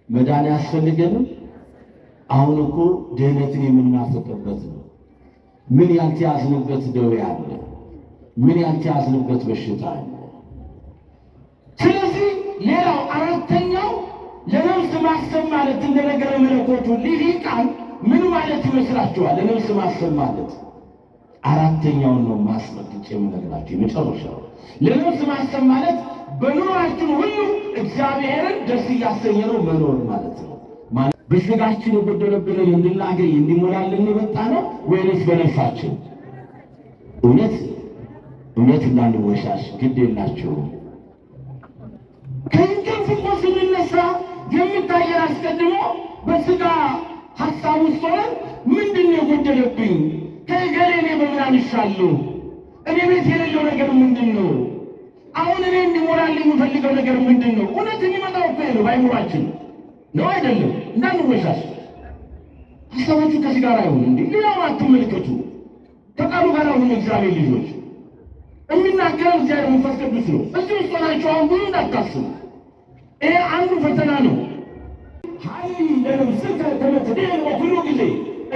መዳን ያስፈልገንም? አሁን እኮ ድህነትን የምናፍቅበት ነው። ምን ያልተያዝንበት ደዌ አለ? ምን ያልተያዝንበት በሽታ አለ? ስለዚህ ሌላው አራተኛው ለነፍስ ማሰብ ማለት እንደ ነገረ መለኮቱ ሊቃን ምን ማለት ይመስላችኋል? ለነፍስ ማሰብ ማለት አራተኛውን ነው ማስመልከት የምነግራችሁ። የመጨረሻው ለነፍስ ማሰብ ማለት በኑሯችን ሁሉ እግዚአብሔርን ደስ እያሰኘነው መኖር ማለት ነው። በሥጋችን የጎደለብንን እንድናገኝ እንዲሞላልን የመጣ ነው ወይስ በነፍሳችን? እውነት እንዳንወሻሽ ግድ የላችሁም። ከእንቅልፍ እኮ ስንነሳ የሚታየን አስቀድሞ በሥጋ ሐሳብ ውስጥ ሆነን ምንድን ነው የጎደለብኝ? ከእገሌ እኔ በምን አንሻለሁ? እኔ ቤት የሌለው ነገር ምንድን ነው? አሁን እኔ እንዲሞላልኝ የምፈልገው ነገር ምንድን ነው? እውነት የሚመጣው እኮ ነው በአይምሯችን ነው አይደለም? እንዳንወሻሽ። ሐሳባችሁ ከዚህ ጋር አይሆን እንዴ? ሌላውን አትመልከቱ። ከቃሉ ጋር አሁን እግዚአብሔር ልጆች የሚናገረው እግዚአብሔር መንፈስ ቅዱስ ነው። እዚህ ውስጥ ሆናችሁ አሁን ብዙ እንዳታስቡ። ይሄ አንዱ ፈተና ነው። ሀይ ለነፍስህ ተመትድን በኩሉ ጊዜ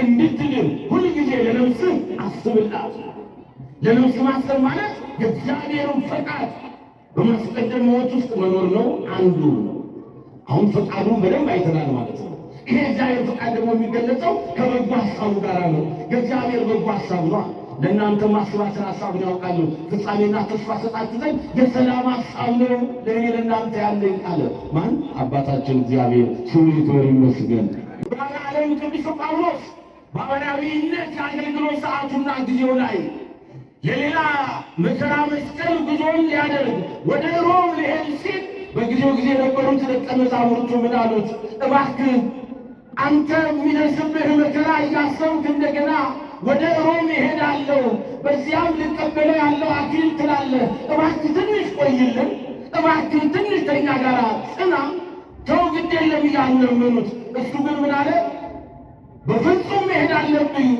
እንድትድን ሁል ጊዜ ለነፍስህ አስብላት። ለነፍስ ማሰብ ማለት የእግዚአብሔርን ፈቃድ በማስቀደም ሕይወት ውስጥ መኖር ነው። አንዱ ነው። አሁን ፈቃዱን በደንብ አይተናል ማለት ነው። ይሄ እግዚአብሔር ፈቃድ ደግሞ የሚገለጸው ከበጎ ሀሳቡ ጋር ነው። የእግዚአብሔር በጎ ሀሳብ ነው። ለእናንተ ማስባትን ሀሳቡን ያውቃሉ፣ ፍጻሜና ተስፋ ሰጣችሁ ዘንድ የሰላም ሀሳብ ነው ለእኔ ለእናንተ ያለኝ አለ። ማን? አባታችን እግዚአብሔር ስሙ ይክበር ይመስገን። ብርሃነ ዓለም ቅዱስ ጳውሎስ በሐዋርያዊነት የአገልግሎት ሰዓቱና ጊዜው ላይ የሌላ መከራ መስቀል ጉዞን ሊያደርግ ወደ ሮም ሊሄድ ሲል በጊዜው ጊዜ የነበሩት ደቀ መዛሙርቱ ምን አሉት? እባክህ አንተ የሚደርስብህ መከራ እያሰብክ እንደገና ወደ ሮም እሄዳለሁ በዚያም ልቀበለው ያለው አክሊል ትላለህ፣ እባክህ ትንሽ ቆይልን፣ እባክህ ትንሽ ከእኛ ጋር ጽና፣ ተው ግድ የለም እያሉ ለመኑት። እሱ ግን ምን አለ? በፍጹም መሄድ አለብኝ፣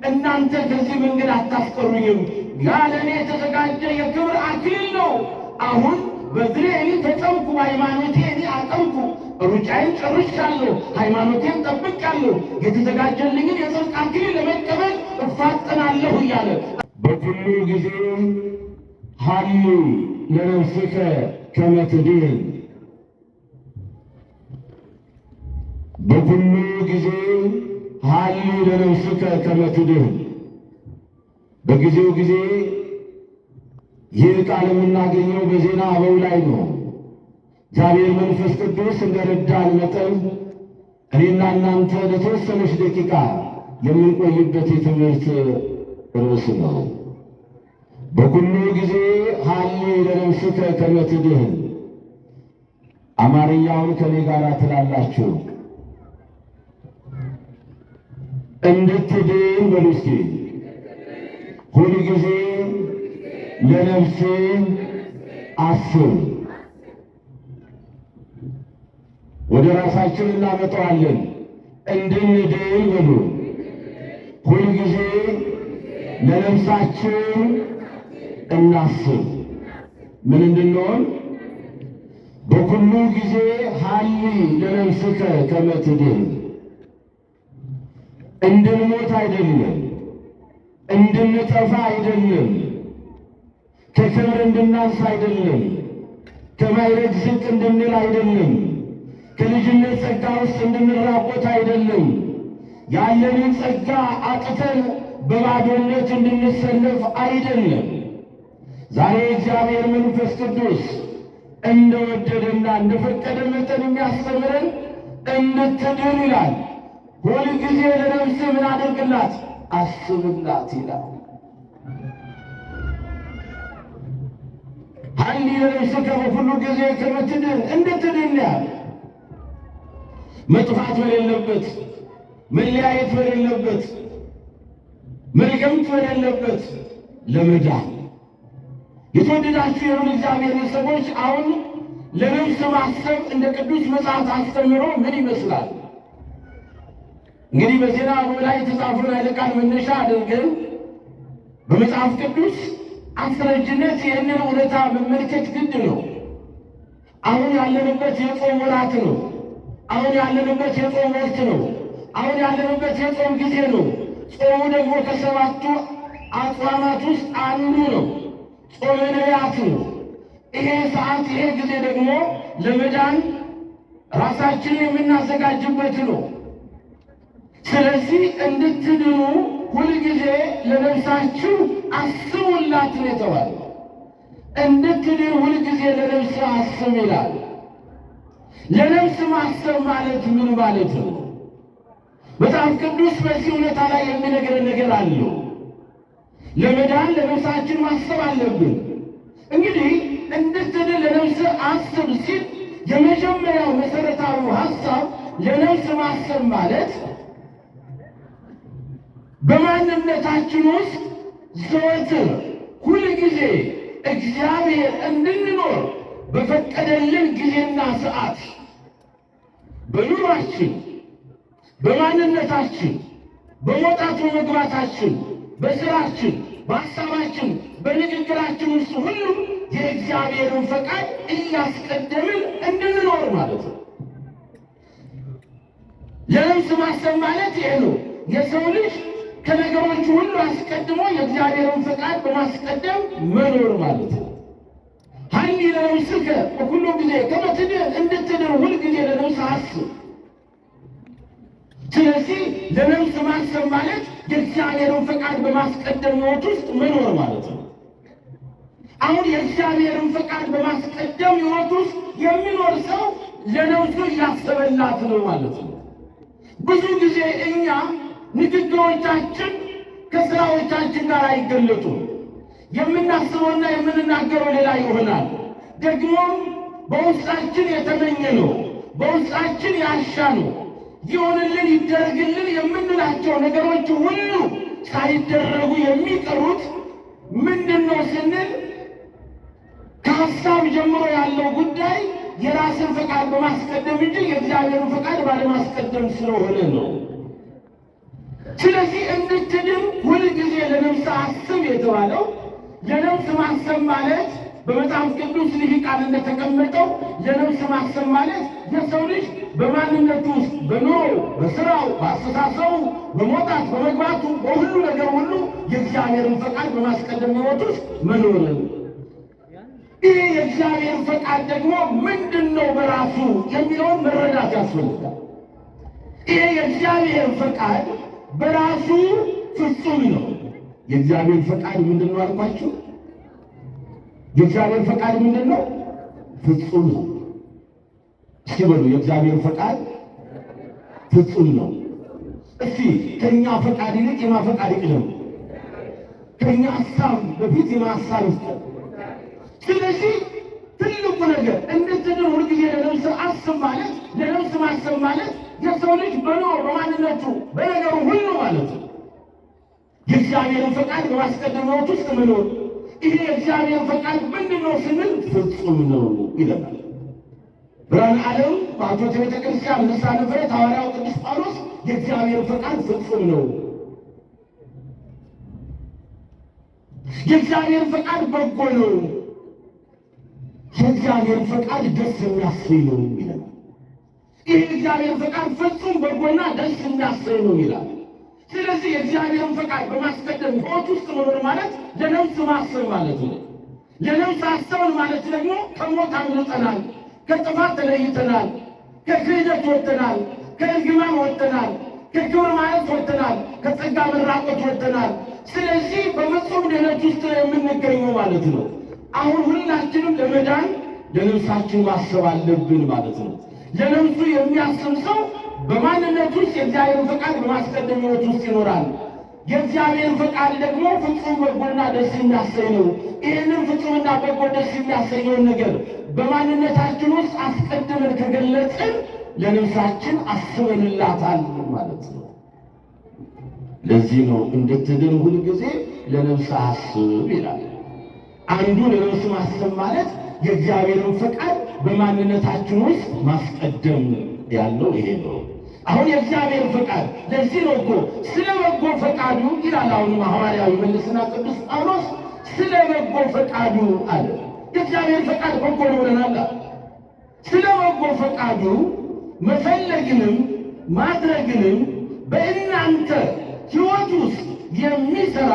እናንተ ከዚህ መንገድ አታስቀሩኝም። ያ ለእኔ የተዘጋጀ የክብር አክሊል ነው። አሁን በእግሬ እኔ ተጠምኩ፣ ሃይማኖቴ እኔ አጠምኩ፣ ሩጫዬን ጨርሻለሁ፣ ሃይማኖቴን ጠብቄአለሁ፣ የተዘጋጀልኝን የጽድቅ አክሊል ለመቀበል እፋጠናለሁ እያለ በኩሉ ጊዜ ሀሊ ለነፍስከ ከመ ትድን፣ በኩሉ ጊዜ ሀሊ ለነፍስከ ከመ ትድን። በጊዜው ጊዜ ይህ ቃል የምናገኘው በዜና አበው ላይ ነው። እግዚአብሔር መንፈስ ቅዱስ እንደረዳን መጠን እኔና እናንተ ለተወሰነች ደቂቃ የምንቆይበት የትምህርት ርዕስ ነው። በኩሉ ጊዜ ሀሊ ለነፍስከ ከመ ትድን። አማርኛውን ከኔ ጋር ትላላችሁ። እንድትድን በሉ እስኪ። ሁል ጊዜ ለነፍሴ አስብ። ወደ ራሳችን እናመጣዋለን። እንድንድን በሉ። ሁል ጊዜ ለነፍሳችን እናስብ። ምን እንድንሆን? በኩሉ ጊዜ ሀሊ ለነፍስከ ከመ ትድን። እንድንሞት አይደለም፣ እንድንጠፋ አይደለም፣ ከክብር እንድናንስ አይደለም፣ ከማዕረግ ዝቅ እንድንል አይደለም፣ ከልጅነት ጸጋ ውስጥ እንድንራቆት አይደለም፣ ያለንን ጸጋ አጥተን በባዶነት እንድንሰለፍ አይደለም። ዛሬ እግዚአብሔር መንፈስ ቅዱስ እንደወደደና እንደፈቀደ መጠን የሚያስተምረን እንድትድን ይላል። ሁል ጊዜ ለነፍስ ምን አድርግላት? አስብላት ይላል። ሀሊ ለነፍስከ በኩሉ ጊዜ ከመ ትድን፣ እንድትድን ያለ መጥፋት በሌለበት፣ መለያየት በሌለበት፣ መርገምት በሌለበት ለመዳን የተወደዳችሁ የሆኑ እግዚአብሔር ሰዎች፣ አሁን ለነፍስ ማሰብ እንደ ቅዱስ መጽሐፍ አስተምሮ ምን ይመስላል? እንግዲህ በዜና አበው ላይ የተጻፈውን ኃይለ ቃል መነሻ አድርገን በመጽሐፍ ቅዱስ አስረጅነት ይህንን እውነታ መመልከት ግድ ነው። አሁን ያለንበት የጾም ወራት ነው። አሁን ያለንበት የጾም ወቅት ነው። አሁን ያለንበት የጾም ጊዜ ነው። ጾሙ ደግሞ ከሰባቱ አጽዋማት ውስጥ አንዱ ነው። ጾመ ነቢያት ነው። ይሄ ሰዓት ይሄ ጊዜ ደግሞ ለመዳን ራሳችንን የምናዘጋጅበት ነው። ስለዚህ እንድትድኑ ሁልጊዜ ለነፍሳችሁ አስቡላት ነው የተባለው። እንድትድኑ ሁልጊዜ ለነፍስ አስብ ይላል። ለነፍስ ማሰብ ማለት ምን ማለት ነው? መጽሐፍ ቅዱስ በዚህ እውነታ ላይ የሚነግረን ነገር አለው። ለመዳን ለነፍሳችን ማሰብ አለብን። እንግዲህ እንድትድን ለነፍስ አስብ ሲል የመጀመሪያው መሰረታዊ ሐሳብ ለነፍስ ማሰብ ማለት በማንነታችን ውስጥ ዘወትር ሁልጊዜ እግዚአብሔር እንድንኖር በፈቀደልን ጊዜና ሰዓት በኑሯችን፣ በማንነታችን፣ በመውጣት በመግባታችን፣ በስራችን፣ በሀሳባችን፣ በንግግራችን ውስጥ ሁሉ የእግዚአብሔርን ፈቃድ እያስቀደምን እንድንኖር ማለት ነው። ለነፍስ ማሰብ ማለት ይሄ ነው። የሰው ልጅ ከነገሮች ሁሉ አስቀድሞ የእግዚአብሔርን ፈቃድ በማስቀደም መኖር ማለት ነው። ሀኒ ለነፍስከ በኩሉ ጊዜ ከመ ትድን እንድትድን ሁልጊዜ ለነፍስ አስብ። ስለዚህ ለነፍስ ማሰብ ማለት የእግዚአብሔርን ፈቃድ በማስቀደም ሕይወት ውስጥ መኖር ማለት ነው። አሁን የእግዚአብሔርን ፈቃድ በማስቀደም ሕይወት ውስጥ የሚኖር ሰው ለነፍሱ እያሰበላት ነው ማለት ነው። ብዙ ጊዜ እኛ ንግግሮቻችን ከስራዎቻችን ጋር አይገለጡም። የምናስበውና የምንናገረው ሌላ ይሆናል። ደግሞም በውስጣችን የተመኘ ነው፣ በውስጣችን ያሻ ነው፣ ይሆንልን ይደረግልን የምንላቸው ነገሮች ሁሉ ሳይደረጉ የሚቀሩት ምንድን ነው ስንል ከሀሳብ ጀምሮ ያለው ጉዳይ የራስን ፈቃድ በማስቀደም እንጂ የእግዚአብሔርን ፈቃድ ባለማስቀደም ስለሆነ ነው። ስለዚህ እንድትድን ሁልጊዜ ለነፍስ አስብ የተባለው ለነፍስ ማሰብ ማለት በመጽሐፍ ቅዱስ ልሂቃን እንደተቀመጠው ለነፍስ ማሰብ ማለት የሰው ልጅ በማንነቱ ውስጥ በኑሮ፣ በስራው፣ በአስተሳሰቡ፣ በመውጣት በመግባቱ፣ በሁሉ ነገር ሁሉ የእግዚአብሔርን ፈቃድ በማስቀደም ሕይወት ውስጥ መኖር። ይህ የእግዚአብሔር ፈቃድ ደግሞ ምንድን ነው በራሱ የሚለውን መረዳት ያስፈልጋል። ይህ የእግዚአብሔር ፈቃድ በራሱ ፍጹም ነው። የእግዚአብሔር ፈቃድ ምንድን ነው አልኳችሁ? የእግዚአብሔር ፈቃድ ምንድን ነው? ፍጹም ነው። እስኪ በሉ የእግዚአብሔር ፈቃድ ፍጹም ነው። እስቲ ከእኛ ፈቃድ ይልቅ የማ ፈቃድ ይቅደም? ከእኛ ሀሳብ በፊት የማ ሀሳብ ይስጠን? ስለዚህ ትልቁ ነገር እንድትድን ሁልጊዜ ለነፍስ አስብ ማለት ለነፍስ ማሰብ ማለት የሰው ልጅ በኑሮ በማንነቱ በነገሩ ሁሉ ማለት ነው የእግዚአብሔርን ፈቃድ በማስቀደም ሕይወት ውስጥ መኖር። ይሄ የእግዚአብሔር ፈቃድ ምንድን ነው ስንል ፍጹም ነው ይለናል። ብርሃነ ዓለም በአቶተ ቤተ ክርስቲያን ልሳነ ፍሬት ሐዋርያው ቅዱስ ጳውሎስ የእግዚአብሔር ፈቃድ ፍጹም ነው፣ የእግዚአብሔር ፈቃድ በጎ ነው፣ የእግዚአብሔር ፈቃድ ደስ የሚያሰኝ ነው ይለናል። ይህ የእግዚአብሔር ፈቃድ ፍጹም በጎና ደስ የሚያሰኝ ነው ይላል። ስለዚህ የእግዚአብሔርን ፈቃድ በማስቀደም ሕይወት ውስጥ መኖር ማለት ለነፍስ ማሰብ ማለት ነው። ለነፍስ አሰብን ማለት ደግሞ ከሞት አምልጠናል፣ ከጥፋት ተለይተናል፣ ከክህደት ወጥተናል፣ ከእርግማን ወጥተናል፣ ከክብር ማለት ወጥተናል፣ ከጸጋ መራቆት ወጥተናል። ስለዚህ በፍጹም ድኅነት ውስጥ ነው የምንገኘው ማለት ነው። አሁን ሁላችንም ለመዳን ለነፍሳችን ማሰብ አለብን ማለት ነው። ለነፍሱ የሚያስብ ሰው በማንነት ውስጥ የእግዚአብሔርን ፈቃድ በማስቀደም ሕይወት ውስጥ ይኖራል። የእግዚአብሔር ፈቃድ ደግሞ ፍጹም በጎና ደስ የሚያሰኝ ነው። ይህንን ፍጹምና በጎ ደስ የሚያሰኘውን ነገር በማንነታችን ውስጥ አስቀድመን ከገለጽን ለነፍሳችን አስበንላታል ማለት ነው። ለዚህ ነው እንድትድን ሁልጊዜ ለነፍስ አስብ ይላል። አንዱ ለነፍስ ማሰብ ማለት የእግዚአብሔርን ፈቃድ በማንነታችን ውስጥ ማስቀደም ያለው ይሄ ነው። አሁን የእግዚአብሔር ፈቃድ ለዚህ ነው እኮ ስለ በጎ ፈቃዱ ይላል። አሁንም ሐዋርያው ይመልስና ቅዱስ ጳውሎስ ስለ በጎ ፈቃዱ አለ። የእግዚአብሔር ፈቃድ በጎ ነው ብለናል። ስለ በጎ ፈቃዱ መፈለግንም ማድረግንም በእናንተ ሕይወት ውስጥ የሚሠራ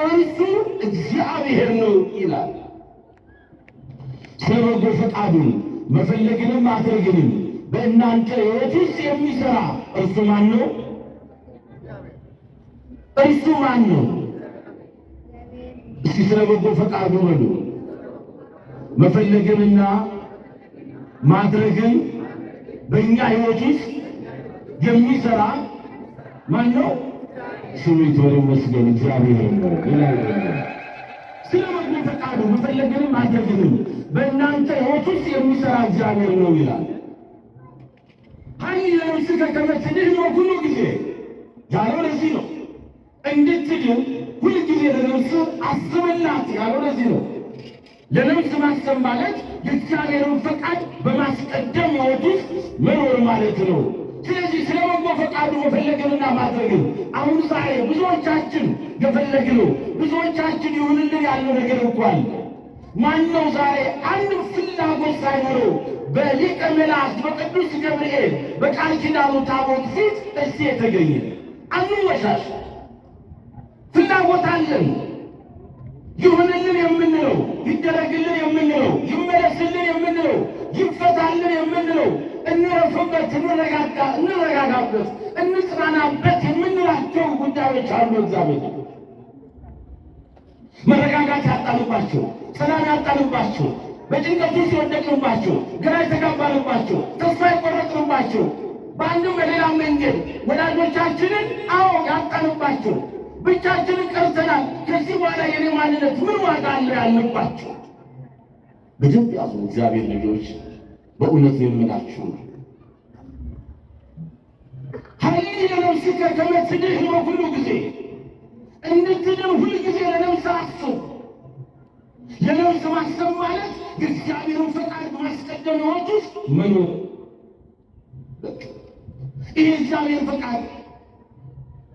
እርሱ እግዚአብሔር ነው ይላል። ስለ በጎ ፈቃዱን መፈለግንም ማድረግንም በእናንተ ሕይወት ውስጥ የሚሠራ እርሱ ማን ነው? እርሱ ማን ነው? እስቲ ስለ በጎ ፈቃዱ በሉ። መፈለግንና ማድረግን በእኛ ሕይወት ውስጥ የሚሠራ ማን ነው? ስሙ ይመስገን እግዚአብሔር ነው ይላል። ስለ በጎ ፈቃዱ መፈለግንም ማድረግንም በእናንተ ሕይወት ውስጥ የሚሠራ እግዚአብሔር ነው ይላል። ኃይል ለነፍስከ ከመ ትድኅን በኩሉ ጊዜ ያለው ለዚህ ነው። እንድትድን ሁልጊዜ ለነፍስ አስብላት ያለው ለዚህ ነው። ለነፍስ ማሰብ ማለት የእግዚአብሔርን ፈቃድ በማስቀደም ሕይወት ውስጥ መኖር ማለት ነው። ስለዚህ ስለ በጎ ፈቃዱ መፈለግንና ማድረግን አሁን ዛሬ ብዙዎቻችን የፈለግነው ብዙዎቻችን ይሁንልን ያለው ነገር እንኳን ማነው ዛሬ አንድ ፍላጎት ሳይኖረው በሊቀ መላእክት በቅዱስ ገብርኤል በቃል ኪዳኑ ታቦት ፊት እስቲ የተገኘ? አንወሻሽ። ፍላጎት አለን። ይሁንልን የምንለው፣ ይደረግልን የምንለው፣ ይመለስልን የምንለው፣ ይፈታልን የምንለው፣ እንረፍበት፣ እንረጋጋበት፣ እንጽናናበት የምንላቸው ጉዳዮች አሉ። እግዚአብሔር መረጋጋት ያጣንባቸው፣ ሰላም ያጣንባቸው፣ በጭንቀት ውስጥ የወደቅንባቸው፣ ግራ የተጋባንባቸው፣ ተስፋ የቆረጥንባቸው፣ በአንድም በሌላ መንገድ ወዳጆቻችንን ያጣንባቸው፣ ብቻችንን ቀርተናል፣ ከዚህ በኋላ የኔ ማንነት ምን ዋጋ አለው ያልንባቸው በደንብ ያዙ። እግዚአብሔር ልጆች በእውነት የምላችሁ ኃይል ለነፍስከ ከመ ትድኅን በኩሉ ጊዜ እንድትድን ሁልጊዜ ለነፍስ አስብ። ለነፍስ ማሰብ ማለት የእግዚአብሔርን ፈቃድ ማስቀደም ሕይወት ውስጥ መኖር። ይህ እግዚአብሔር ፈቃድ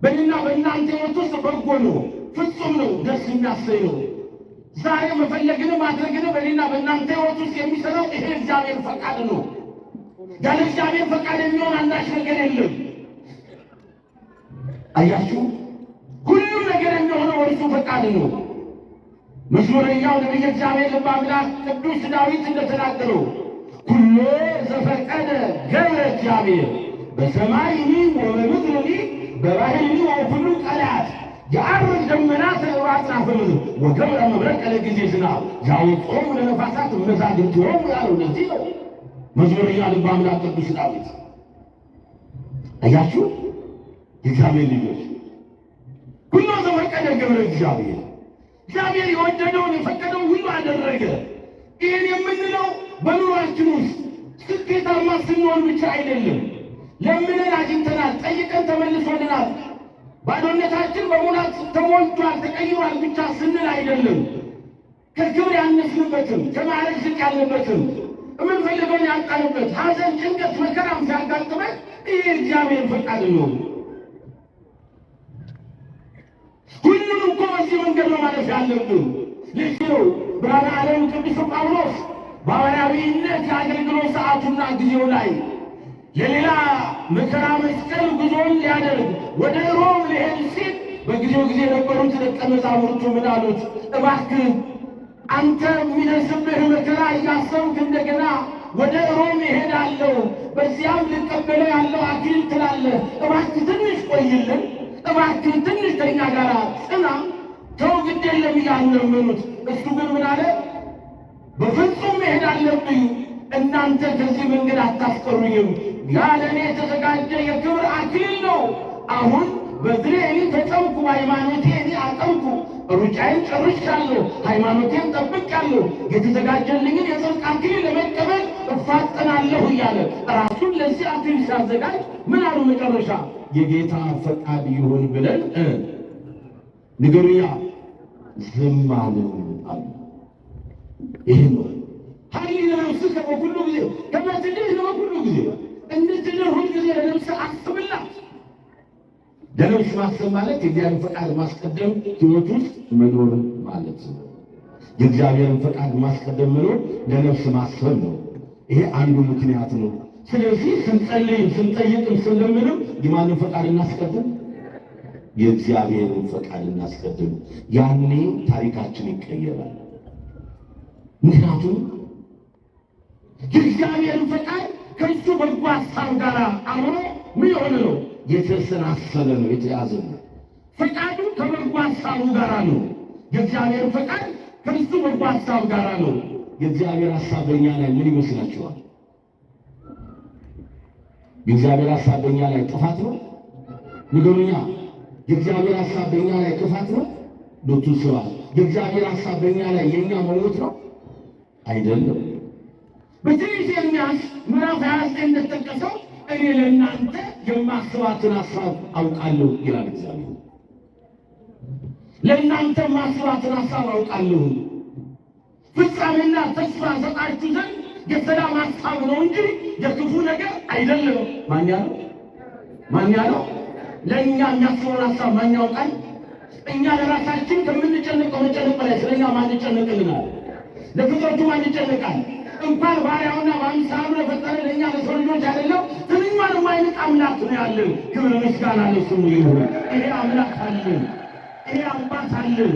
በእኔና በእናንተ ሕይወት ውስጥ በጎ ነው፣ ፍጹም ነው፣ ደስ የሚያሰኝ ነው። ዛሬ መፈለግንም ማድረግንም በእኔና በእናንተ ሕይወት ውስጥ የሚሠራው ይሄ እግዚአብሔር ፈቃድ ነው። ያለ እግዚአብሔር ፈቃድ የሚሆን አንዳች ነገር የለም። አያችሁ፣ ሁሉም ነገር የሚሆነው እርሱ ፈቃድ ነው። መዝሙረኛው ነቢየ እግዚአብሔር ልበ አምላክ ቅዱስ ዳዊት እንደተናገረው ኩሎ ዘፈቀደ ገብረ እግዚአብሔር በሰማይኒ ወበምድርኒ በባሕርኒ ወኩሉ ቀላያት የዐርግ ደመናተ በአጽናፈ ምድር ወገብረ መብረቅ ለጊዜ ዝናብ ያወጾሙ ለነፋሳት መዛግብቲሆሙ ያለው ለዚህ ነው መዝሙረኛው ልበ አምላክ ቅዱስ ዳዊት። አያችሁ የእግዚአብሔር ልጆች፣ ኩሎ ዘፈቀደ ገብረ እግዚአብሔር እግዚአብሔር የወደደውን የፈቀደውን ሁሉ አደረገ። ይህን የምንለው በኑሯችን ውስጥ ስኬታማ ስንሆን ብቻ አይደለም። ለምንን አግኝተናል፣ ጠይቀን ተመልሶልናል፣ ባዶነታችን በሙላት ተሞልቷል፣ ተቀይሯል ብቻ ስንል አይደለም። ከክብር ያነስንበትም ከማዕረግ ዝቅ ያለበትም የምንፈልገውን ያጣንበት ሐዘን፣ ጭንቀት፣ መከራም ሲያጋጥመን ይህ እግዚአብሔር ፈቃድ ነው። ሁሉም እኮ በዚህ መንገድ ነው ማለት ያለብን። ለዚህ ነው ብርሃነ ዓለም ቅዱስ ጳውሎስ በሐዋርያዊነት የአገልግሎት ሰዓቱና ጊዜው ላይ የሌላ መከራ መስቀል ጉዞን ሊያደርግ ወደ ሮም ሊሄድ ሲል በጊዜው ጊዜ የነበሩት ደቀ መዛሙርቱ ምን አሉት? እባክህ አንተ የሚደርስብህ መከራ እያሰብክ እንደገና ወደ ሮም እሄዳለሁ በዚያም ልቀበለው ያለው አክሊል ትላለህ፣ እባክህ ትንሽ ቆይልን፣ እባክህ ትንሽ ከእኛ ጋር ጽና፣ ተው ግድ የለም እያሉ ለመኑት። እሱ ግን ምን አለ? በፍጹም መሄድ አለብኝ፣ እናንተ ከዚህ መንገድ አታስቀሩኝም። ያ ለእኔ የተዘጋጀ የክብር አክሊል ነው። አሁን በድሬ እኔ ተጠምኩ፣ ሃይማኖቴ እኔ አጠምኩ፣ ሩጫዬን ጨርሻለሁ፣ ሃይማኖቴን ጠብቄአለሁ፣ የተዘጋጀልኝን የጽድቅ አክሊል ለመቀበል እፋጠናለሁ እያለ ራሱን ለዚህ አክሊል ሲያዘጋጅ ምን አሉ መጨረሻ? የጌታ ፈቃድ ይሁን ብለን ንገሩኛ ዝም አልን አሉ። ይህ ነው ኃይል ለነፍስከ በኩሉ ጊዜ ከመ ትድኅን በኩሉ ጊዜ እንድትድን ሁልጊዜ ለነፍስ አስብላት። ለነፍስ ማሰብ ማለት የእግዚአብሔርን ፈቃድ ማስቀደም ሕይወት ውስጥ መኖር ማለት ነው። የእግዚአብሔርን ፈቃድ ማስቀደም መኖር ለነፍስ ማሰብ ነው። ይሄ አንዱ ምክንያት ነው። ስለዚህ ስንጸልይም ስንጠይቅም ስንለምንም የማንን ፈቃድ እናስቀድም? የእግዚአብሔርን ፈቃድ እናስቀድም። ያኔ ታሪካችን ይቀየራል። ምክንያቱም የእግዚአብሔርን ፈቃድ ከእሱ በጎ ሀሳብ ጋር አብሮ ምን የሆነ ነው? የተሰናሰለ ነው፣ የተያዘ ነው። ፈቃዱ ከበጎ ሀሳቡ ጋር ነው። የእግዚአብሔር ፈቃድ ከእሱ በጎ ሀሳብ ጋር ነው። የእግዚአብሔር ሀሳብ በእኛ ላይ ምን ይመስላችኋል? የእግዚአብሔር ሀሳብ በእኛ ላይ ጥፋት ነው? ንገሩኛ። የእግዚአብሔር ሀሳብ በእኛ ላይ ጥፋት ነው? ዶቱ ስራ የእግዚአብሔር ሀሳብ በእኛ ላይ የእኛ መሞት ነው? አይደለም። በትንሽ ኤርምያስ ምዕራፍ 29 እንደተጠቀሰው እኔ ለእናንተ የማስባትን ሀሳብ አውቃለሁ ይላል እግዚአብሔር። ለእናንተ የማስባትን ሀሳብ አውቃለሁ፣ ፍጻሜና ተስፋ ሰጣችሁ ዘንድ የሰላም ሀሳብ ነው እንጂ የክፉ ነገር አይደለም። ማን ያለው? ማን ያለው? ለእኛ የሚያስበውን ሀሳብ ማን ያውቃል? እኛ ለራሳችን ከምንጨነቀው መጨነቅ በላይ ስለኛ ማን ይጨነቅልናል? ለፍጥረቱ ማን ይጨነቃል? እንኳን ባሪያውና በአምሳሉ ለፈጠረ ለእኛ ለሰው ልጆች አይደለም ትንሿን የማይንቅ አምላክ ነው ያለን። ክብር ምስጋና ለስሙ ይሁን። ይሄ አምላክ አለን፣ ይሄ አባት አለን።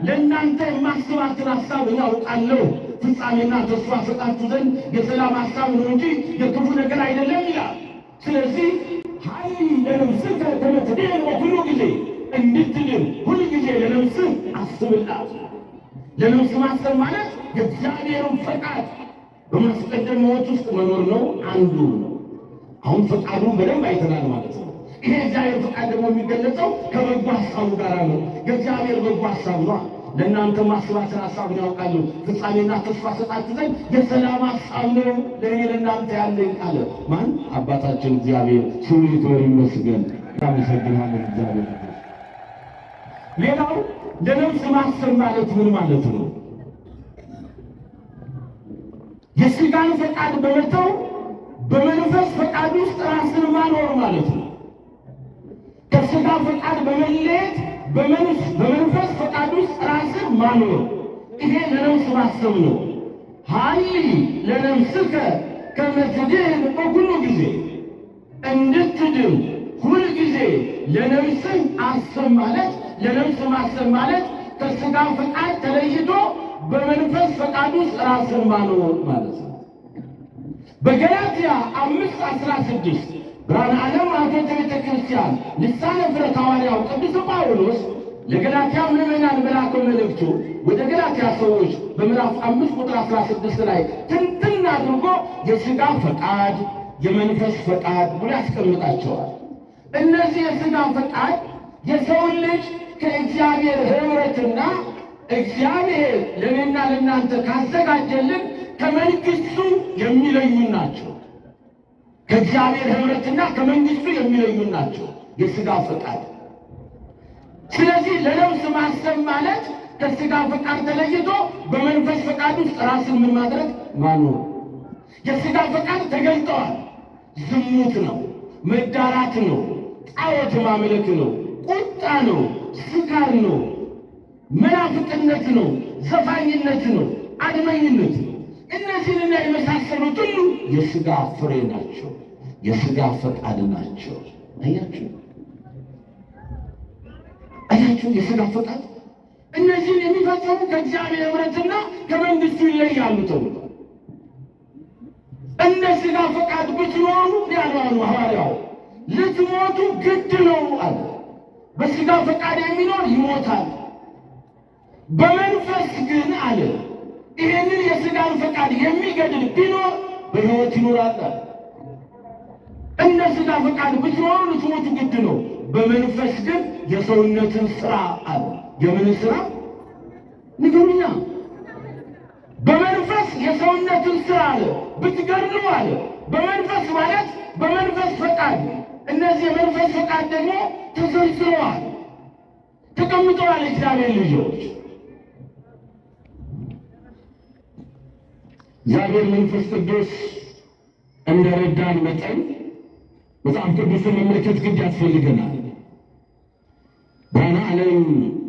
ለእናንተ የማስባትን ሀሳብ እኔ አውቃለሁ፣ ፍጻሜና ተስፋ ሰጣችሁ ዘንድ የሰላም ሀሳብ ነው እንጂ የክፉ ነገር አይደለም ይላል። ስለዚህ ሀይ ለነፍስህ ተመትድን በሁሉ ጊዜ እንድትድን ሁሉ ጊዜ ለነፍስህ አስብላት። ለነፍስ ማሰብ ማለት የእግዚአብሔርን ፈቃድ በማስቀደም ሕይወት ውስጥ መኖር ነው። አንዱ ነው። አሁን ፈቃዱን በደንብ አይተናል ማለት ነው። ይሄ እግዚአብሔር ፈቃድ ደግሞ የሚገለጸው ከበጎ ሀሳቡ ጋር ነው። የእግዚአብሔር በጎ ሀሳብ ነው። ለእናንተ ማስባትን ሀሳብን ያውቃሉ፣ ፍጻሜና ተስፋ ሰጣችሁ ዘንድ የሰላም ሀሳብ ነው ለእኔ ለእናንተ ያለኝ አለ። ማን? አባታችን እግዚአብሔር ስሙ ይክበር ይመስገን። እናመሰግናለን እግዚአብሔር። ሌላው ለነፍስ ማሰብ ማለት ምን ማለት ነው? የሥጋን ፈቃድ በመተው በመንፈስ ፈቃድ ውስጥ ራስን ማኖር ማለት ነው። ከሥጋ ፈቃድ በመለየት በመንፈስ ፈቃድ ውስጥ ራስን ማኖር፣ ይሄ ለነፍስ ማሰብ ነው። ሀይ ለነፍስከ ከመ ትድን በኩሉ ጊዜ፣ እንድትድን ሁል ጊዜ ለነፍስን አስብ ማለት፣ ለነፍስ ማሰብ ማለት ከሥጋ ፈቃድ ተለይቶ በመንፈስ ፈቃድ ውስጥ ራስን ማኖር ማለት ነው። በገላትያ 5:16 ብርሃነ ዓለም አቶተ ቤተ ክርስቲያን ልሳነ ፍረት ሐዋርያው ቅዱስ ጳውሎስ ለገላትያ ምዕመናን በላከው መልእክቱ ወደ ገላትያ ሰዎች በምዕራፍ 5:16 ላይ ትንትን አድርጎ የሥጋ ፈቃድ፣ የመንፈስ ፈቃድ ብሎ ያስቀምጣቸዋል። እነዚህ የሥጋ ፈቃድ የሰውን ልጅ ከእግዚአብሔር ኅብረትና እግዚአብሔር ለእኔና ለእናንተ ካዘጋጀልን ከመንግሥቱ የሚለዩ ናቸው። ከእግዚአብሔር ኅብረትና ከመንግሥቱ የሚለዩ ናቸው የሥጋ ፈቃድ። ስለዚህ ለነፍስ ማሰብ ማለት ከሥጋ ፈቃድ ተለይቶ በመንፈስ ፈቃድ ውስጥ ራስን ምን ማድረግ? ማኖር። የሥጋ ፈቃድ ተገልጠዋል። ዝሙት ነው፣ መዳራት ነው፣ ጣዖት ማምለክ ነው፣ ቁጣ ነው፣ ስካር ነው፣ መናፍቅነት ነው፣ ዘፋኝነት ነው፣ አድመኝነት ነው። እነዚህንና የመሳሰሉት ሁሉ የሥጋ ፍሬ ናቸው፣ የሥጋ ፈቃድ ናቸው። አያችሁ አያችሁ፣ የሥጋ ፈቃድ እነዚህን የሚፈጸሙ ከእግዚአብሔር ኅብረትና ከመንግሥቱ ይለያሉ ተብሏል። እንደ ሥጋ ፈቃድ ብትኖሩ ያሉ ሐዋርያው ልትሞቱ ግድ ነው አለ። በሥጋ ፈቃድ የሚኖር ይሞታል፣ በመንፈስ ግን አለ ይህንን የሥጋን ፈቃድ የሚገድል ቢኖር በሕይወት ይኖራል። እንደ ሥጋ ፈቃድ ብትኖሩ ልትሞቱ ግድ ነው፣ በመንፈስ ግን የሰውነትን ሥራ አለ። የምን ሥራ ንገሩኛ? በመንፈስ የሰውነትን ሥራ አለ ብትገድሉ አለ። በመንፈስ ማለት በመንፈስ ፈቃድ። እነዚህ የመንፈስ ፈቃድ ደግሞ ተዘርዝረዋል፣ ተቀምጠዋል። እግዚአብሔር ልጆች እግዚአብሔር መንፈስ ቅዱስ እንደረዳን መጠን መጽሐፍ ቅዱስን መመልከት ግድ ያስፈልገናል። ብርሃነ ዓለም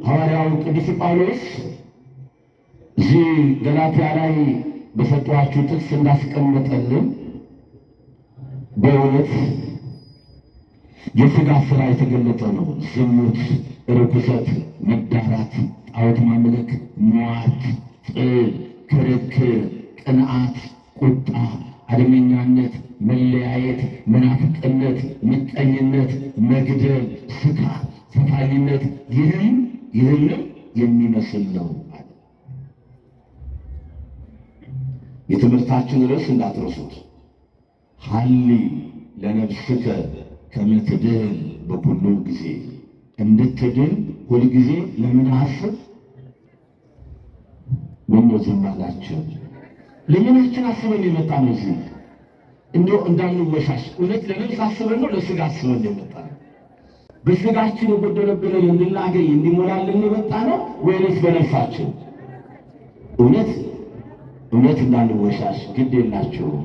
ሐዋርያው ቅዱስ ጳውሎስ እዚህ ገላትያ ላይ በሰጧችሁ ጥቅስ እንዳስቀመጠልን በእውነት የሥጋ ሥራ የተገለጠ ነው። ዝሙት፣ ርኩሰት፣ መዳራት፣ ጣዖት ማምለክ፣ ሟርት፣ ጥል፣ ክርክር፣ ቅንዓት፣ ቁጣ፣ አድመኛነት፣ መለያየት፣ መናፍቅነት፣ ምቀኝነት፣ መግደል፣ ስካር፣ ዘፋኝነት ይህንም የሚመስል ነው አለ። የትምህርታችን ርዕስ እንዳትረሱት፣ ሀሊ ለነፍስከ ከመ ትድኅን በኩሉ ጊዜ፣ እንድትድን ሁልጊዜ ለምን አስብ። ወንዶ ዝም አላቸው። ለምናችን አስበን የመጣ ነው። እዚህ እንደው እንዳንወሻሽ፣ እውነት ለነፍስ አስበን ነው ለሥጋ አስበን የመጣ ነው? በሥጋችን የጎደለብንን እንድናገኝ እንዲሞላልን የመጣ ነው ወይንስ በነፍሳችን? እውነት እንዳንወሻሽ ግድ የላችሁም።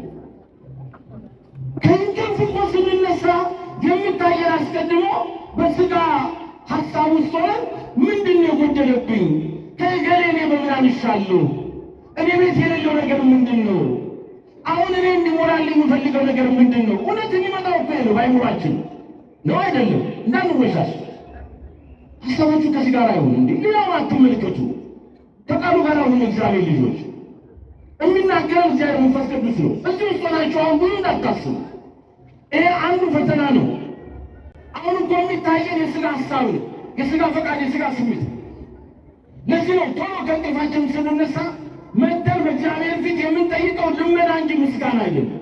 ከእንቅልፍ እኮ ስንነሳ የሚታየን አስቀድሞ በሥጋ ሐሳብ ውስጥ ሆነን ምንድን ነው የጎደለብኝ? ከእገሌ እኔ በምን አንሻለሁ? እኔ ቤት የሌለው ነገር ምንድን ነው? አሁን እኔ እንዲሞላልኝ የምፈልገው ነገር ምንድን ነው? እውነት የሚመጣው እኮ ነው በአይምሯችን ነው አይደለም? እንዳንወሻሽ። ሐሳባችሁ ከዚህ ጋር አይሆን እንዴ? ሌላውን አትመልከቱ። ከቃሉ ጋር አሁን እግዚአብሔር ልጆች የሚናገረው እግዚአብሔር መንፈስ ቅዱስ ነው። እዚህ ውስጥ ሆናችሁ አሁን ብዙ እንዳታስቡ። ይሄ አንዱ ፈተና ነው። አሁን እኮ የሚታየን የሥጋ ሐሳብ ነው፣ የሥጋ ፈቃድ፣ የሥጋ ስሜት። ለዚህ ነው ቶሎ ከእንቅልፋችን ስንነሳ መተን በእግዚአብሔር ፊት የምንጠይቀው ልመና እንጂ ምስጋና አይደለም።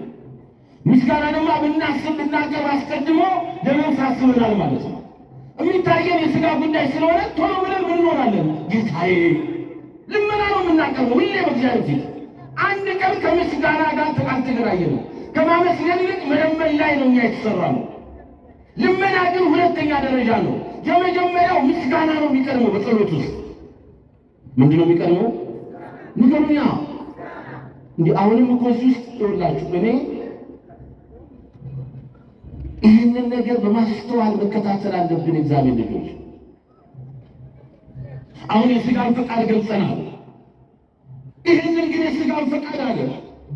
ምስጋና ደግሞ ብናስብ ብናቀርብ አስቀድሞ ለነፍስ አስበናል ማለት ነው። የሚታየን የሥጋ ጉዳይ ስለሆነ ቶሎ ብለን ምን እንሆናለን? ጌታዬ ልመና ነው የምናቀርበው ሁሌ በእግዚአብሔር ፊት። አንድ ቀን ከምስጋና ጋር ተቃልተገናኘ ነው። ከማመስገን ይልቅ መለመን ላይ ነው እኛ የተሰራ ነው። ልመና ግን ሁለተኛ ደረጃ ነው። የመጀመሪያው ምስጋና ነው የሚቀድመው። በጸሎት ውስጥ ምንድን ነው የሚቀድመው? ንገሩኛ እንዲህ። አሁንም እኮ እዚህ ውስጥ ይኸውላችሁ እኔ ይህንን ነገር በማስተዋል መከታተል አለብን። እግዚአብሔር ልጆች አሁን የሥጋን ፈቃድ ገልጸናል። ይህንን ግን የሥጋን ፈቃድ አለ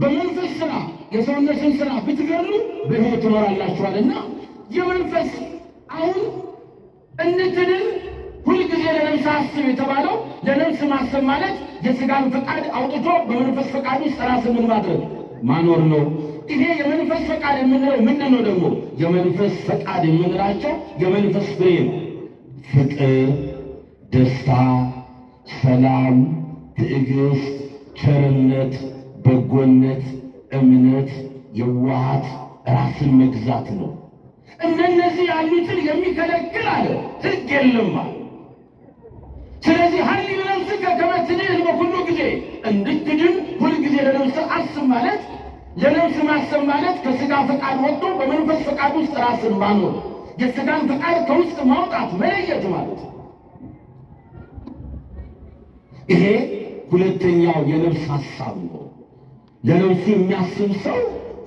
በመንፈስ ሥራ የሰውነትን ሥራ ብትገሉ በሕይወት ትኖራላችኋልና የመንፈስ አሁን እንድትድን ሁልጊዜ ለነፍስ አስብ የተባለው ለነፍስ ማሰብ ማለት የሥጋን ፈቃድ አውጥቶ በመንፈስ ፈቃድ ውስጥ ራስን ምን ማድረግ ማኖር ነው። ይሄ የመንፈስ ፈቃድ የምንለው ምንድን ነው? ደግሞ የመንፈስ ፈቃድ የምንላቸው የመንፈስ ፍሬ ነው። ፍቅር፣ ደስታ፣ ሰላም፣ ትዕግስት፣ ቸርነት፣ በጎነት፣ እምነት፣ የዋሃት፣ ራስን መግዛት ነው። እነዚህ ያሉትን የሚከለክል አለ ሕግ የለም። ስለዚህ ሀሊ ለነፍስከ ከመ ትድኅን በኩሉ ጊዜ፣ እንድትድን ሁልጊዜ ለነፍስ አስብ ማለት ለነፍስ ማሰብ ማለት ከሥጋ ፈቃድ ወጥቶ በመንፈስ ፈቃድ ውስጥ ራስን ማኖር፣ የሥጋን ፈቃድ ከውስጥ ማውጣት መለየት ማለት ነው። ይሄ ሁለተኛው የነፍስ ሐሳብ ነው። ለነፍሱ የሚያስብ ሰው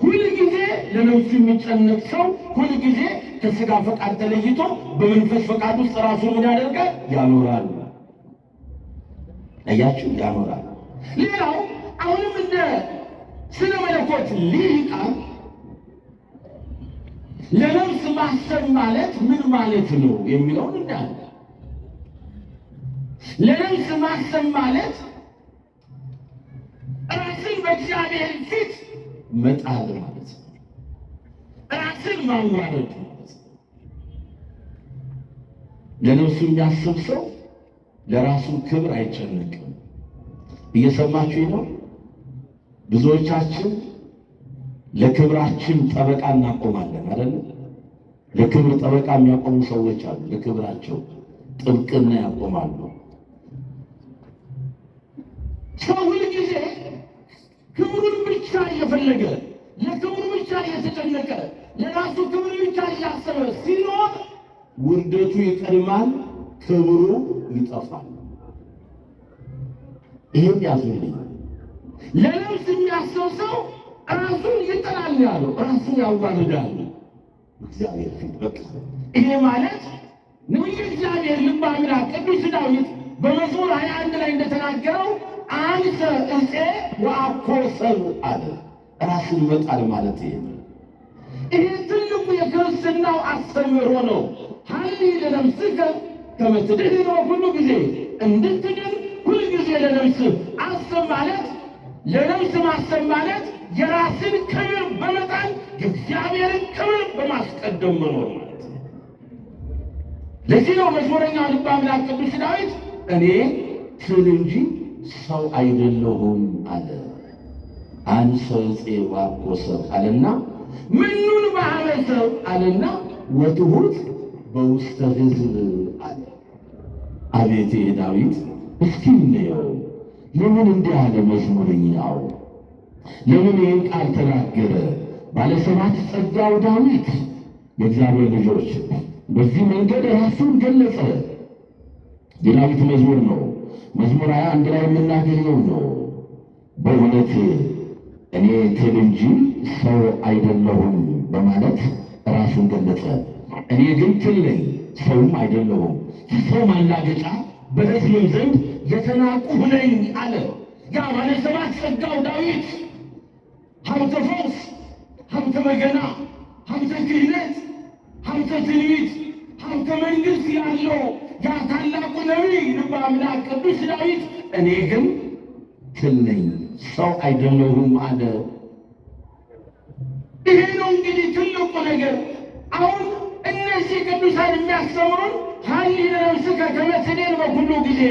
ሁልጊዜ፣ ለነፍሱ የሚጨነቅ ሰው ሁልጊዜ ከሥጋ ፈቃድ ተለይቶ በመንፈስ ፈቃድ ውስጥ ራሱ ምን ያደርጋል? ያኖራል። አያችሁ፣ ያኖራል። ሌላው አሁንም እንደ ስነ መለኮት ሊቃን ለነፍስ ማሰብ ማለት ምን ማለት ነው የሚለውን እንዳለ ለነፍስ ማሰብ ማለት ራስን በእግዚአብሔር ፊት መጣል ማለት ነው። ራስን ማዋረድ ማለት ነው። ለነፍሱ የሚያስብ ሰው ለራሱ ክብር አይጨነቅም። እየሰማችሁ ነው? ብዙዎቻችን ለክብራችን ጠበቃ እናቆማለን አይደል? ለክብር ጠበቃ የሚያቆሙ ሰዎች አሉ። ለክብራቸው ጥብቅና ያቆማሉ። ሰው ሁልጊዜ ክብሩን ብቻ እየፈለገ ለክብሩ ብቻ እየተጨነቀ ለራሱ ክብር ብቻ እያሰበ ሲኖር ውርደቱ ይቀድማል፣ ክብሩ ይጠፋል። ይሄን ያዙልኝ። ለነፍስ የሚያስብ ሰው ራሱን ይጠላል ያለው ራሱን ያዋርዳል እግዚአብሔር ፊት። በቃ ይሄ ማለት ነቢዩ እግዚአብሔር ልበ አምላክ ቅዱስ ዳዊት በመዝሙር 21 ላይ እንደተናገረው አንተ ዕፄ ወአኮ ሰብእ አለ። ራስን መጣል ማለት ይሄ ነው። ይህ ትልቁ የክርስትናው አስተምህሮ ነው። ሀሊ ለነፍስከ ከመ ትድኅን በኩሉ ጊዜ፣ እንድትድን ሁልጊዜ ለነፍስ አስብ ማለት፣ ለነፍስ ማሰብ ማለት የራስን ክብር በመጣል የእግዚአብሔርን ክብር በማስቀደም መኖር ማለት ነው። ለዚህ ነው መዝሙረኛው ልበ አምላክ ቅዱስ ዳዊት እኔ ትል እንጂ ሰው አይደለሁም አለ። አንሰ ፄዋኮ ሰብ አለና ምኑን ማኅበረሰብ አለና ወትሑት በውስተ ሕዝብ አለ። አቤት ዳዊት እስኪ እንየው። ለምን እንዲህ አለ መዝሙረኛው? ለምን ይህን ቃል ተናገረ? ባለሰባት ጸጋው ዳዊት የእግዚአብሔር ልጆች በዚህ መንገድ ራሱን ገለጸ። የዳዊት መዝሙር ነው። መዝሙር 21 ላይ የምናገኘው ነው። በእውነት እኔ ትል እንጂ ሰው አይደለሁም በማለት ራሱን ገለጸ። እኔ ግን ትል ነኝ ሰውም አይደለሁም፣ ሰው ማላገጫ በሕዝብም ዘንድ የተናቅሁ ነኝ አለ። ያ ባለሰባት ጸጋው ዳዊት ሀብተ ፈውስ፣ ሀብተ በገና፣ ሀብተ ክህነት፣ ሀብተ ትንቢት፣ ሀብተ መንግሥት ያለው ያ ታላቁ ነቢይ ልበ አምላክ ቅዱስ ዳዊት እኔ ግን ትል ነኝ ሰው አይደለሁም አለ። ይሄ ነው እንግዲህ ትልቁ ነገር። አሁን እነዚህ ቅዱሳን የሚያስተምሩን ሀሊ ለነፍስከ ከመ ትድኅን በኩሉ ጊዜ፣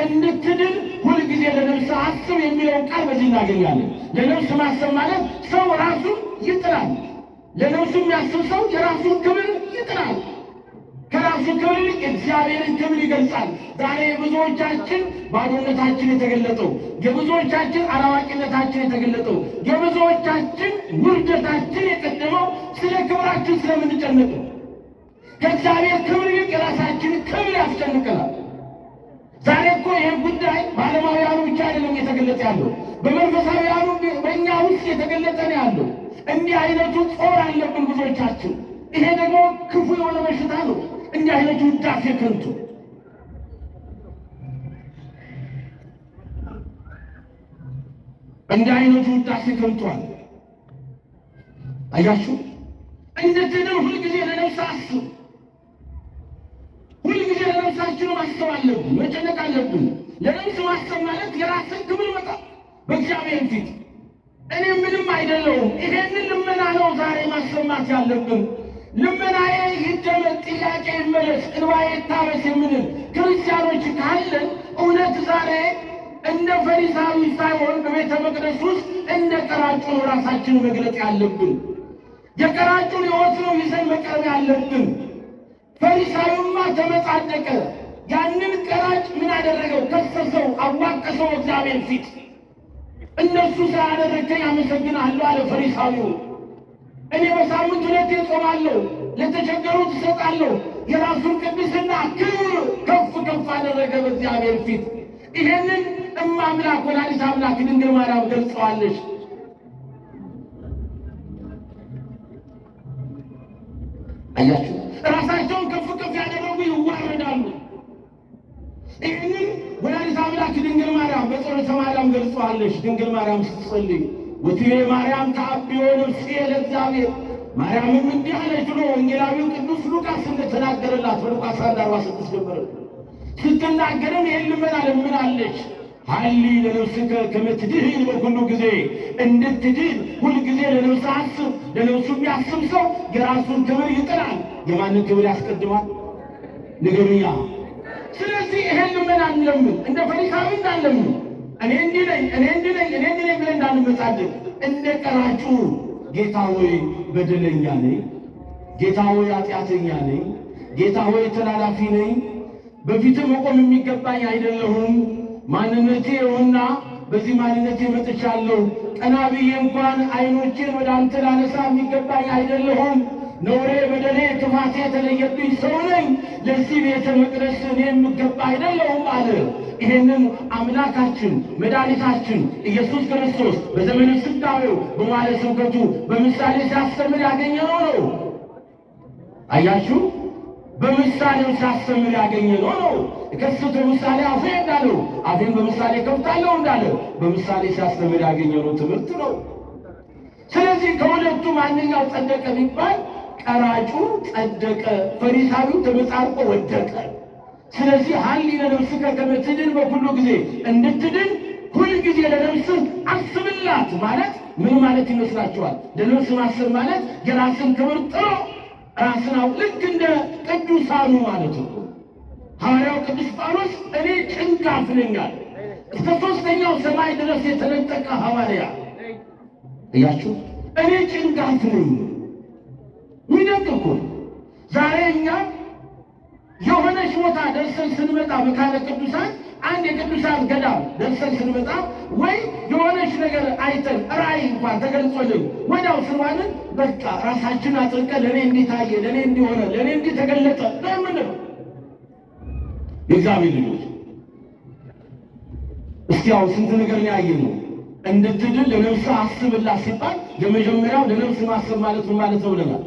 እንድትድን ሁልጊዜ ለነፍስ አስብ የሚለውን ቃል በዚህ እናገኛለን። ለነፍስ ማሰብ ማለት ሰው ራሱን ይጥላል። ለነፍሱ የሚያስብ ሰው የራሱን ክብር ይጥላል። ከራሱ ክብር ይልቅ እግዚአብሔርን ክብር ይገልጻል። ዛሬ የብዙዎቻችን ባዶነታችን የተገለጠው፣ የብዙዎቻችን አላዋቂነታችን የተገለጠው፣ የብዙዎቻችን ውርደታችን የቀደመው ስለ ክብራችን ስለምንጨነቅ ነው። ከእግዚአብሔር ክብር ይልቅ የራሳችን ክብር ያስጨንቀናል። ዛሬ እኮ ይህ ጉዳይ በዓለማውያኑ ብቻ አይደለም የተገለጠ ያለው፣ በመንፈሳዊያኑ በእኛ ውስጥ የተገለጠ ነው ያለው። እንዲህ አይነቱ ጾር አለብን ብዙዎቻችን። ይሄ ደግሞ ክፉ የሆነ በሽታ ነው። እንዲህ አይነቱ ውዳሴ ከንቱ፣ እንዲህ አይነቱ ውዳሴ ከንቷል። አያችሁ፣ እንድትድን ሁልጊዜ ለነፍስ አስብ። ሁልጊዜ ለነፍሳችን ማሰብ አለብን፣ መጨነቅ አለብን። ለነፍስ ማሰብ ማለት የራስን ክብር መጣል በእግዚአብሔር ፊት እኔ ምንም አይደለሁም። ይሄንን ልመና ነው ዛሬ ማሰማት ያለብን። ልመናዬ ይደመጥ፣ ጥያቄ ይመለስ፣ እንባዬ ይታበስ የምንል ክርስቲያኖች ካለን እውነት ዛሬ እንደ ፈሪሳዊ ሳይሆን በቤተ መቅደስ ውስጥ እንደ ቀራጩ ነው ራሳችንን መግለጥ ያለብን። የቀራጩን ሕይወት ነው ይዘን መቅረብ ያለብን። ፈሪሳዊማ ተመጻደቀ። ያንን ቀራጭ ምን አደረገው? ከሰሰው፣ አዋቀሰው እግዚአብሔር ፊት። እነሱ ስላደረገኝ አመሰግናለሁ አለ ፈሪሳዊው። እኔ በሳምንት 2 እጾማለሁ፣ ለተቸገሩት እሰጣለሁ። የራሱን ቅድስና ክብር ከፍ ከፍ አደረገ በእግዚአብሔር ፊት። ይሄንን እማምላክ ወላዲተ አምላክ ድንግል ማርያም ገልጸዋለች። አያችሁ፣ ራሳቸውን ከፍ ከፍ ያደረጉ ይዋረዳሉ። ይህንን ወላዲተ አምላክ ድንግል ማርያም በጸሎተ ማርያም ገልጸዋለች። ድንግል ማርያም ስትጸልይ ወትቤ ማርያም ተአብዮ ነፍሴ ለእግዚአብሔር፣ ማርያምም እንዲህ አለች ብሎ ወንጌላዊው ቅዱስ ሉቃስ እንደተናገረላት በሉቃስ 1:46 ጀምሮ ስትናገርም ይህን ልመና ለምናለች። ሀሊ ለነፍስከ ከመ ትድኅን በኩሉ ጊዜ፣ እንድትድን ሁልጊዜ ለነፍስ አስብ። ለነፍሱ የሚያስብ ሰው የራሱን ክብር ይጥላል። የማንን ክብር ያስቀድማል? ንገሩኛ። ስለዚህ ይሄን ልመና እንለምን፣ እንደ ፈሪሳዊ እንዳንለምን። እኔ እንዲህ ነኝ፣ እኔ እንዲህ ነኝ፣ እኔ እንዲህ ነኝ ብለን እንዳንመጻደቅ፣ እንደ ቀራጩ ጌታ ሆይ በደለኛ ነኝ፣ ጌታ ሆይ ኃጢአተኛ ነኝ፣ ጌታ ሆይ ተላላፊ ነኝ፣ በፊትህ መቆም የሚገባኝ አይደለሁም፣ ማንነቴ ይኸውና በዚህ ማንነቴ መጥቻለሁ፣ ቀና ብዬ እንኳን ዓይኖቼን ወደ አንተ ላነሳ የሚገባኝ አይደለሁም፣ ነውሬ በደሌ ክፋቴ የተለየብኝ ሰው ነኝ፣ ለዚህ ቤተ መቅደስ እኔ የምገባ አይደለሁም አለ። ይሄንን አምላካችን መድኃኒታችን ኢየሱስ ክርስቶስ በዘመነ ስጋዌው በመዋዕለ ስብከቱ በምሳሌ ሲያስተምር ያገኘነው ነው። አያችሁ፣ በምሳሌው ሲያስተምር ያገኘነው ነው። ከስተ ምሳሌ አፌ እንዳለው አፌን በምሳሌ ከፍታለሁ እንዳለ በምሳሌ ሲያስተምር ያገኘነው ትምህርት ነው። ስለዚህ ከሁለቱ ማንኛው ጸደቀ ቢባል ቀራጩ ጸደቀ፣ ፈሪሳዊው ተመጻድቆ ወደቀ። ስለዚህ ሀሊነ ነፍስከ ከመ ትድን በኩሉ ጊዜ እንድትድን ሁል ጊዜ ለነፍስህ አስብላት ማለት ምን ማለት ይመስላችኋል? ለነፍስ ማሰብ ማለት የራስን ክብር ጥሎ ራስን ልክ እንደ ቅዱሳኑ ማለት ነው። ሐዋርያው ቅዱስ ጳውሎስ እኔ ጭንጋፍ ነኝ አለ። እስከ ሦስተኛው ሰማይ ድረስ የተነጠቀ ሐዋርያ እያችሁ እኔ ጭንጋፍ ነኝ። ይደንቅኩ ዛሬ እኛ የሆነች ቦታ ደርሰን ስንመጣ መካነ ቅዱሳን አንድ የቅዱሳን ገዳም ደርሰን ስንመጣ ወይ የሆነች ነገር አይተን ራእይ እንኳን ተገልጾልን ወዲያው ስርባንን በቃ ራሳችን አጥርቀን ለእኔ እንዲታየ ለእኔ እንዲሆነ ለእኔ እንዲተገለጠ ለምን ነው የእግዚአብሔር ልጆች እስኪ ያው ስንት ነገር ያየነው እንድትድን ለነፍስ አስብላት ሲባል የመጀመሪያው ለነፍስ ማሰብ ማለት ነው ማለት ነው ብለናል።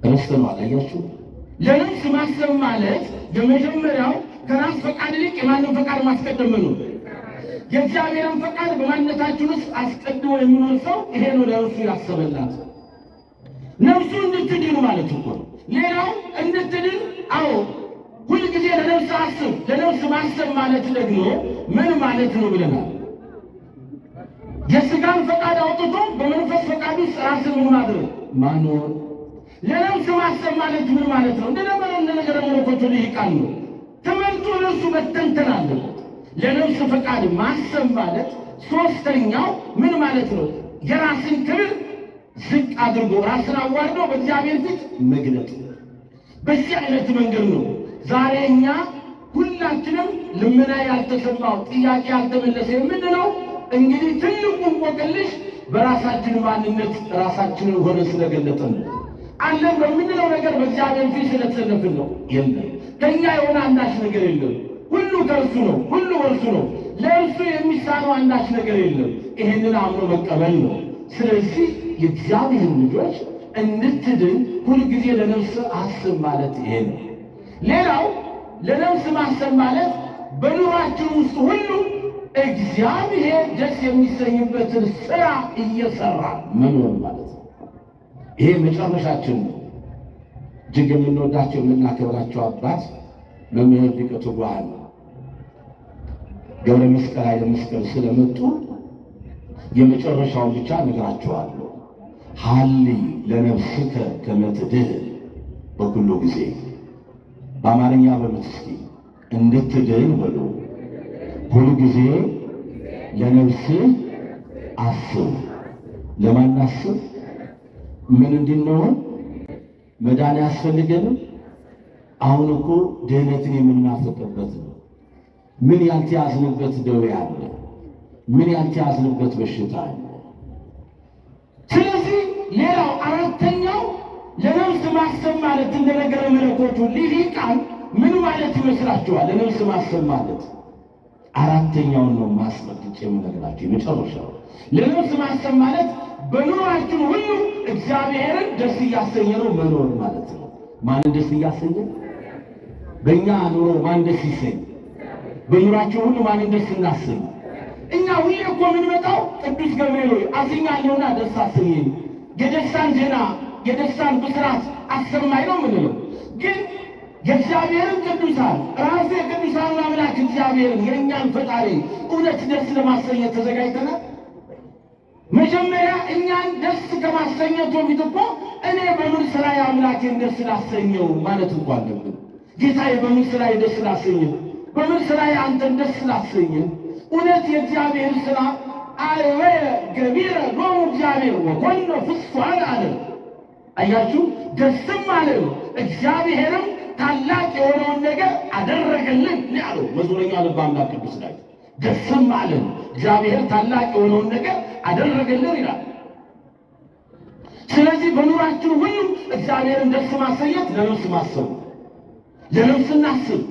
ረስተናል። አያችሁ ለነፍስ ማሰብ ማለት የመጀመሪያው ከራስ ፈቃድ ይልቅ የማንን ፈቃድ ማስቀደም ነው። የእግዚአብሔርን ፈቃድ በማንነታችን ውስጥ አስቀድሞ የሚኖር ሰው ይሄ ነው ለነፍሱ ያሰበላት። ነፍሱ እንድትድን ማለት እኮ ነው። ሌላው እንድትድን አዎ ሁልጊዜ ለነፍስ አስብ። ለነፍስ ማሰብ ማለት ደግሞ ምን ማለት ነው ብለናል? የሥጋን ፈቃድ አውጥቶ በመንፈስ ፈቃድ ውስጥ ራስን ምን ማድረግ ማኖር። ለነፍስ ማሰብ ማለት ምን ማለት ነው? እንደ ነገረ መለኮቱ ሊቃል ነው ተመልቶ ለእሱ መተንተን አለበት። ለነፍስ ፈቃድ ማሰብ ማለት ሦስተኛው ምን ማለት ነው? የራስን ክብር ዝቅ አድርጎ ራስን አዋርዶ በእግዚአብሔር ፊት መግለጥ። በዚህ አይነት መንገድ ነው ዛሬ እኛ ሁላችንም ልመና ያልተሰማው ጥያቄ ያልተመለሰ የምንለው እንግዲህ ትልቁ እንቆቅልሽ በራሳችን ማንነት ራሳችንን ሆነ ስለገለጠን ነው። አለን በምንለው ነገር በእግዚአብሔር ፊት ስለተሰለፍን ነው። የለም ከኛ የሆነ አንዳች ነገር የለም። ሁሉ ከእርሱ ነው፣ ሁሉ እርሱ ነው። ለእርሱ የሚሳነው አንዳች ነገር የለም። ይሄንን አምኖ መቀበል ነው። ስለዚህ የእግዚአብሔር ልጆች እንድትድን ሁልጊዜ ለነፍስ አስብ ማለት ይሄ ነው። ሌላው ለነፍስ ማሰብ ማለት በኑሯችን ውስጥ ሁሉ እግዚአብሔር ደስ የሚሰኝበትን ስራ እየሰራ መኖር ማለት ነው። ይሄ መጨረሻችን ነው። እጅግ የምንወዳቸው የምናከብራቸው አባት መምህር ሊቀ ትጉሃን ገብረ መስቀል ኃይለ መስቀል ስለመጡ የመጨረሻውን ብቻ እነግራቸዋለሁ። ሀሊ ለነፍስከ ከመ ትድን በኩሉ ጊዜ በአማርኛ በምትስኪ እንድትድን በሉ ሁሉ ጊዜ ለነፍስ አስብ። ለማን አስብ? ምን እንድንሆን መዳን ያስፈልገንም? አሁን እኮ ድህነትን የምናፍቅበት ነው። ምን ያልተያዝንበት ደዌ አለ? ምን ያልተያዝንበት በሽታ አለ? ስለዚህ ሌላው አራተኛው ለነፍስ ማሰብ ማለት እንደ ነገረ መለኮቱ ሊቃን ምን ማለት ይመስላችኋል? ለነፍስ ማሰብ ማለት አራተኛውን ነው ማስመልከት የምነግራችሁ የመጨረሻው። ለነፍስ ማሰብ ማለት በኑሯችን ሁሉ እግዚአብሔርን ደስ እያሰኘ ነው መኖር ማለት ነው። ማንን ደስ እያሰኘ? በእኛ ኑሮ ማን ደስ ይሰኝ? በኑሯችን ሁሉ ማንን ደስ እናሰኝ? እኛ ሁሌ እኮ የምንመጣው ቅዱስ ገብርኤል ሆይ አዝኛለሁና ደስ አሰኘኝ፣ የደስታን ዜና የደስታን ብስራት አሰማኝ ነው የምንለው። ግን የእግዚአብሔርን ቅዱሳን ራሱ የቅዱሳን አምላክ እግዚአብሔርን የእኛን ፈጣሪ እውነት ደስ ለማሰኘት ተዘጋጅተናል። መጀመሪያ እኛን ደስ ከማሰኘቱ በፊት እኮ እኔ በምን ስራዬ አምላኬን ደስ ላሰኘው ማለት እንኳ አለብን። ጌታዬ በምን ስራዬ ደስ ላሰኘው፣ በምን ስራዬ አንተን ደስ ላሰኘው። እውነት የእግዚአብሔር ስራ አርዌ ገቢረ ሎሙ እግዚአብሔር ወኮነ ፍስሓን አለ። አያችሁ ደስም አለው እግዚአብሔርም ታላቅ የሆነውን ነገር አደረገልን ያለው መዝሙረኛው ልበ አምላክ ቅዱስ ዳዊት። ደስም አለው እግዚአብሔር ታላቅ የሆነውን ነገር አደረገልን ይላል። ስለዚህ በኑራችን ሁሉ እግዚአብሔርን ደስ ማሰኘት ለነፍስ ማሰብ፣ ለነፍስ እናስብ።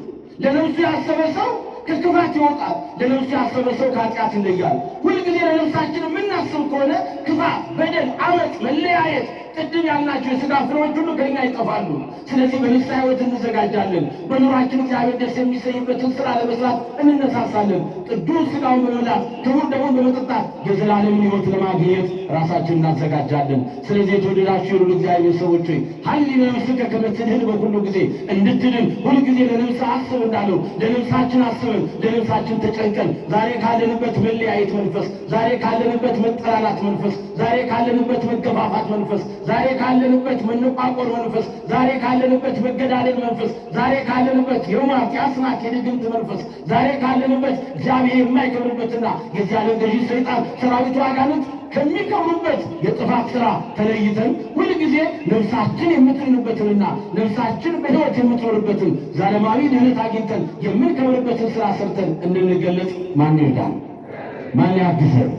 ለነፍሱ ያሰበ ሰው ከክፋት ይወጣል። ለነፍሱ ያሰበ ሰው ከኃጢአት ይለያል። ሁልጊዜ ለነፍሳችን የምናስብ ከሆነ ክፋት፣ በደል፣ አመፅ፣ መለያየት፣ ቅድም ያልናቸው የሥጋ ፍሬዎች ሁሉ ከኛ ይጠፋሉ። ስለዚህ በንስሐ ሕይወት እንዘጋጃለን። በኑሯችን እግዚአብሔር ደስ የሚሰኝበትን ሥራ ለመስራት እንነሳሳለን። ቅዱስ ሥጋውን በመብላት ክቡር ደሙን በመጠጣት የዘላለምን ሕይወት ለማግኘት ራሳችን እናዘጋጃለን። ስለዚህ የተወደዳችሁ የሉል እግዚአብሔር ሰዎች ሆይ ሀሊነ ነፍስከ ከመ ትድህን በኩሉ ጊዜ እንድትድን ሁልጊዜ ለነፍስ አስብ እንዳለው ለነፍሳችን አስበን ለነፍሳችን ተጨንቀን ዛሬ ካለንበት መለያየት መንፈስ፣ ዛሬ ካለንበት መጠላላት መንፈስ፣ ዛሬ ካለንበት መገፋፋት መንፈስ፣ ዛሬ ካለንበት መነቋቆር መንፈስ፣ ዛሬ ካለንበት መገዳደል መንፈስ፣ ዛሬ ካለንበት የሟርት የአስማት የድግምት መንፈስ፣ ዛሬ ካለንበት እግዚአብሔር የማይከብርበትና የዚህ ዓለም ገዢ ሰይጣን ሰራዊቱ አጋንንት ከሚከብሩበት የጥፋት ሥራ ተለይተን ሁልጊዜ ነፍሳችን የምትድንበትንና ነፍሳችን በሕይወት የምትኖርበትን ዘላለማዊ ድኅነት አግኝተን የምንከብርበትን ሥራ ሰርተን እንድንገለጽ ማን ይርዳን? ማን ያግዘን?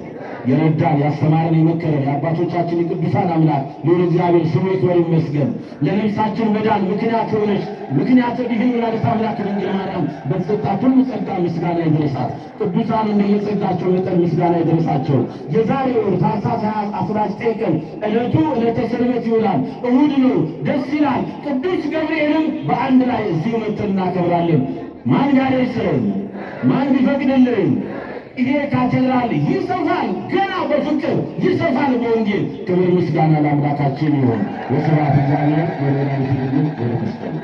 የረዳን ያስተማረን የመከረን የአባቶቻችን የቅዱሳን አምላክ ልዑል እግዚአብሔር ስሙ ይክበር ይመስገን። ለነፍሳችን መዳን ምክንያት የሆነች ምክንያት ድኅን ወላዲተ አምላክ ድንግል ማርያም በተሰጣት ሁሉ ጸጋ ምስጋና ይድረሳት። ቅዱሳን እንደየጸጋቸው መጠን ምስጋና ይድረሳቸው። የዛሬው ወር ታኅሳስ 19 ቀን ዕለቱ ዕለተ ሰንበት ይውላል፣ እሑድ ነው፣ ደስ ይላል። ቅዱስ ገብርኤልም በአንድ ላይ እዚሁ መጥተን እናከብራለን። ማን ያደርሰን? ማን ቢፈቅድልን? ይሄ ካቴድራል ይሰፋል፣ ገና በፍቅር ይሰፋል በወንጌል። ክብር ምስጋና ለአምላካችን ይሁን። ወስብሐት ለእግዚአብሔር ወለወላዲቱ ድንግል ወለመስቀሉ